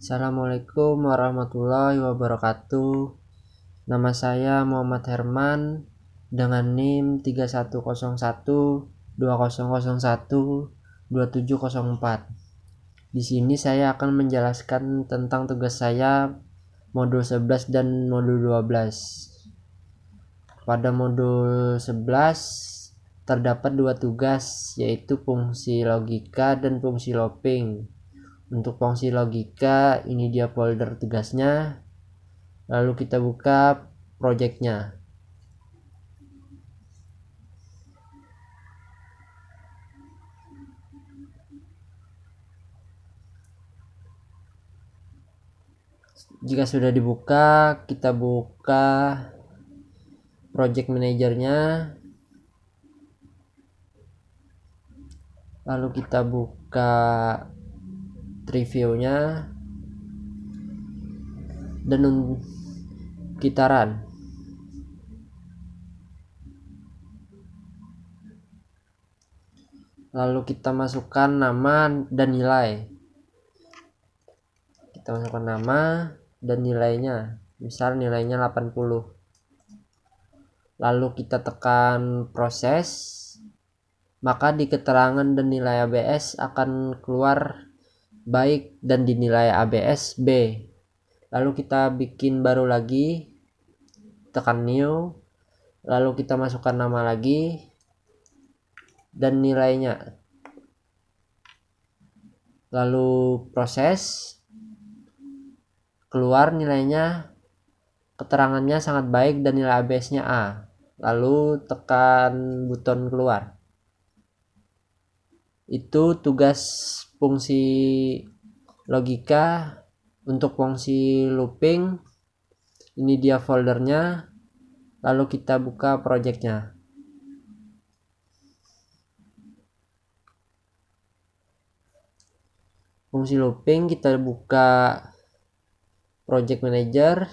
Assalamualaikum warahmatullahi wabarakatuh. Nama saya Muhammad Herman dengan NIM 310120012704. Di sini saya akan menjelaskan tentang tugas saya modul 11 dan modul 12. Pada modul 11 terdapat dua tugas, yaitu fungsi logika dan fungsi looping. Untuk fungsi logika, ini dia folder tugasnya. Lalu kita buka projectnya. Jika sudah dibuka, kita buka project manajernya. Lalu kita buka reviewnya dan kita run. Lalu kita masukkan nama dan nilai. Kita masukkan nama dan nilainya, misal nilainya 80. Lalu kita tekan proses, maka di keterangan dan nilai ABS akan keluar baik dan dinilai ABS B. Lalu kita bikin baru lagi, tekan new, lalu kita masukkan nama lagi dan nilainya, lalu proses, keluar nilainya, keterangannya sangat baik dan nilai ABS-nya A. Lalu tekan buton keluar. Itu tugas fungsi logika. Untuk fungsi looping, ini dia foldernya. Lalu kita buka projectnya. Fungsi looping, kita buka project manager.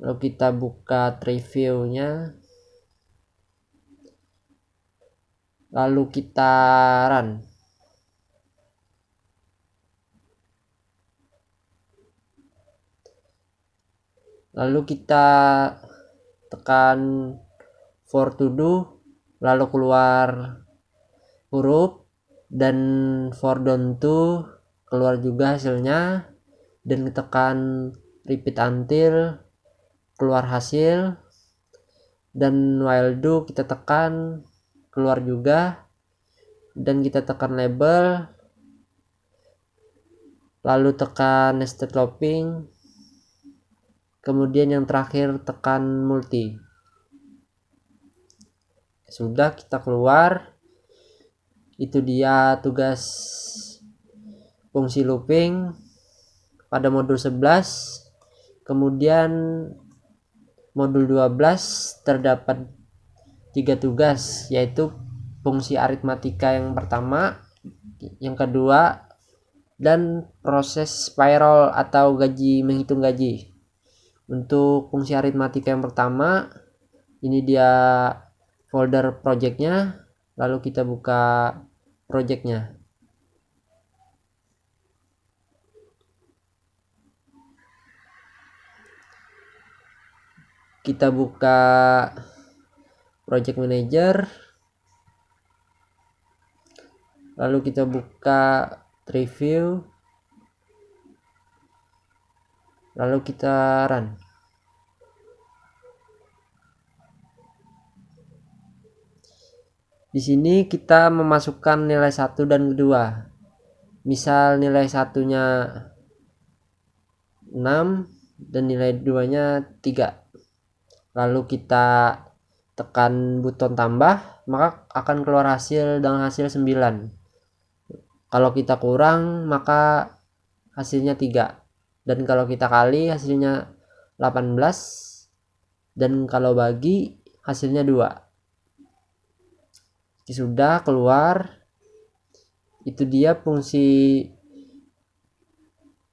Lalu kita buka reviewnya. Lalu kita run. Lalu kita tekan for to do, lalu keluar huruf, dan for done to keluar juga hasilnya, dan tekan repeat until keluar hasil, dan while do kita tekan keluar juga, dan kita tekan label, lalu tekan nested looping, kemudian yang terakhir tekan multi. Sudah, kita keluar. Itu dia tugas fungsi looping pada modul 11. Kemudian modul 12 terdapat 3 tugas, yaitu fungsi aritmatika yang pertama, yang kedua, dan proses spiral atau menghitung gaji. Untuk fungsi aritmatika yang pertama, ini dia folder projectnya. Lalu kita buka projectnya. Kita buka project manager. Lalu kita buka review. Lalu kita run. Di sini kita memasukkan nilai 1 dan 2. Misal nilai 1-nya 6 dan nilai 2-nya 3. Lalu kita tekan buton tambah, maka akan keluar hasil dengan hasil 9. Kalau kita kurang, maka hasilnya 3. Dan kalau kita kali, hasilnya 18. Dan kalau bagi, hasilnya 2. Sudah keluar. Itu dia fungsi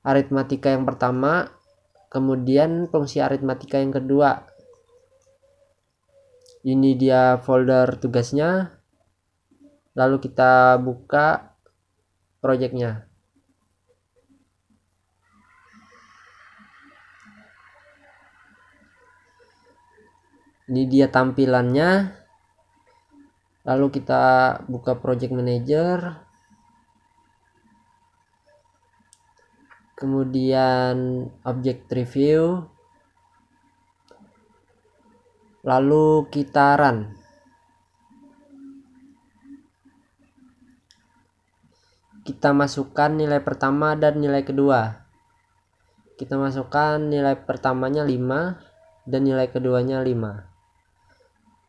aritmatika yang pertama, kemudian fungsi aritmatika yang kedua. Ini dia folder tugasnya. lalu kita buka projectnya. Ini dia tampilannya. Lalu kita buka project manager, kemudian object review, lalu kita run. Kita masukkan nilai pertama dan nilai kedua. Kita masukkan nilai pertamanya 5 dan nilai keduanya 5.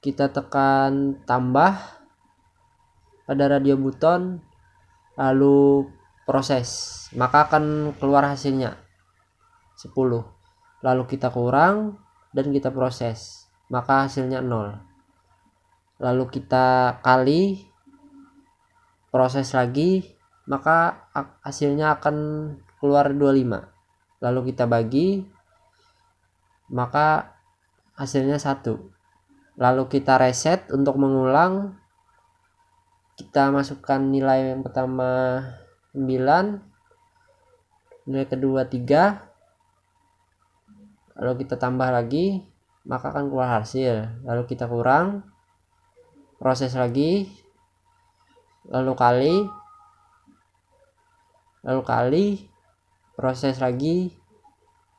Kita tekan tambah pada radio button, lalu proses, maka akan keluar hasilnya 10. Lalu kita kurang dan kita proses, maka hasilnya 0. Lalu kita kali, proses lagi, maka hasilnya akan keluar 25. Lalu kita bagi, maka hasilnya 1. Lalu kita reset untuk mengulang. Kita masukkan nilai yang pertama 9, nilai kedua 3, lalu kita tambah lagi, maka akan keluar hasil. Lalu kita kurang, proses lagi, lalu kali, proses lagi,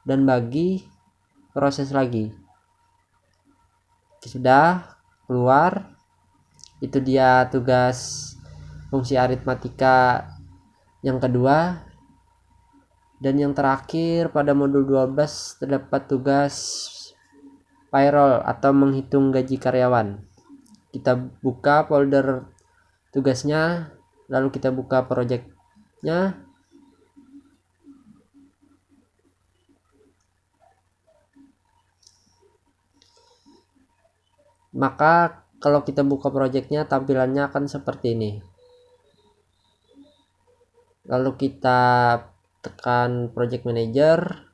dan bagi, proses lagi. Sudah keluar. Itu dia tugas fungsi aritmatika yang kedua. Dan yang terakhir, pada modul 12 terdapat tugas payroll atau menghitung gaji karyawan. Kita buka folder tugasnya, lalu kita buka projectnya. Maka kalau kita buka projectnya, tampilannya akan seperti ini. Lalu kita tekan project manager,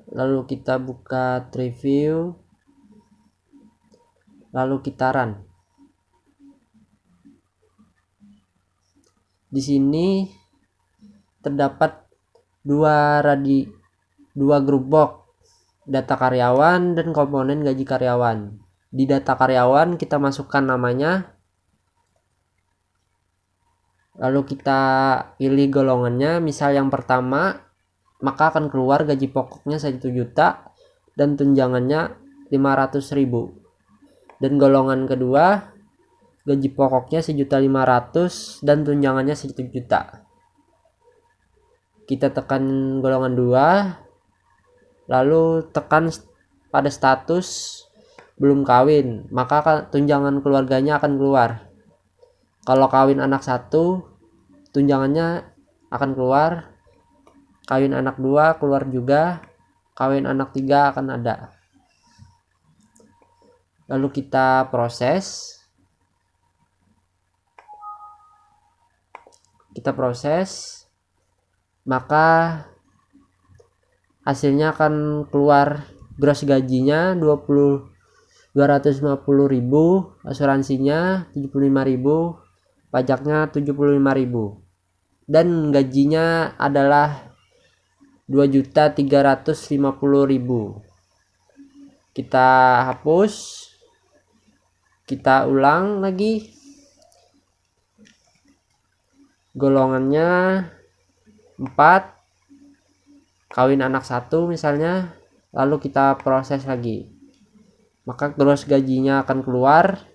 lalu kita buka review, lalu kita run. Di sini terdapat dua group box, data karyawan dan komponen gaji karyawan. Di data karyawan kita masukkan namanya, lalu kita pilih golongannya. Misal yang pertama, maka akan keluar gaji pokoknya 1 juta dan tunjangannya 500.000. Dan golongan kedua, gaji pokoknya 1.500.000 dan tunjangannya 1 juta. Kita tekan golongan 2, lalu tekan pada status belum kawin, maka tunjangan keluarganya akan keluar. Kalau kawin anak 1, tunjangannya akan keluar. Kawin anak 2 keluar juga. Kawin anak 3 akan ada. Lalu kita proses. Maka hasilnya akan keluar gross gajinya 250.000, asuransinya 75.000, pajaknya 75.000, dan gajinya adalah 2.350.000. Kita hapus, kita ulang lagi. Golongannya 4, kawin anak 1 misalnya, lalu kita proses lagi, maka gross gajinya akan keluar,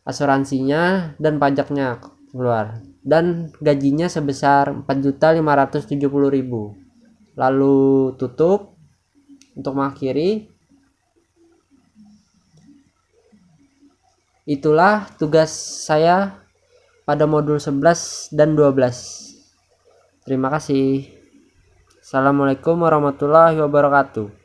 asuransinya dan pajaknya keluar, dan gajinya sebesar 4.570.000. Lalu tutup. Untuk mengakhiri, itulah tugas saya pada modul 11 dan 12. Terima kasih. Assalamualaikum warahmatullahi wabarakatuh.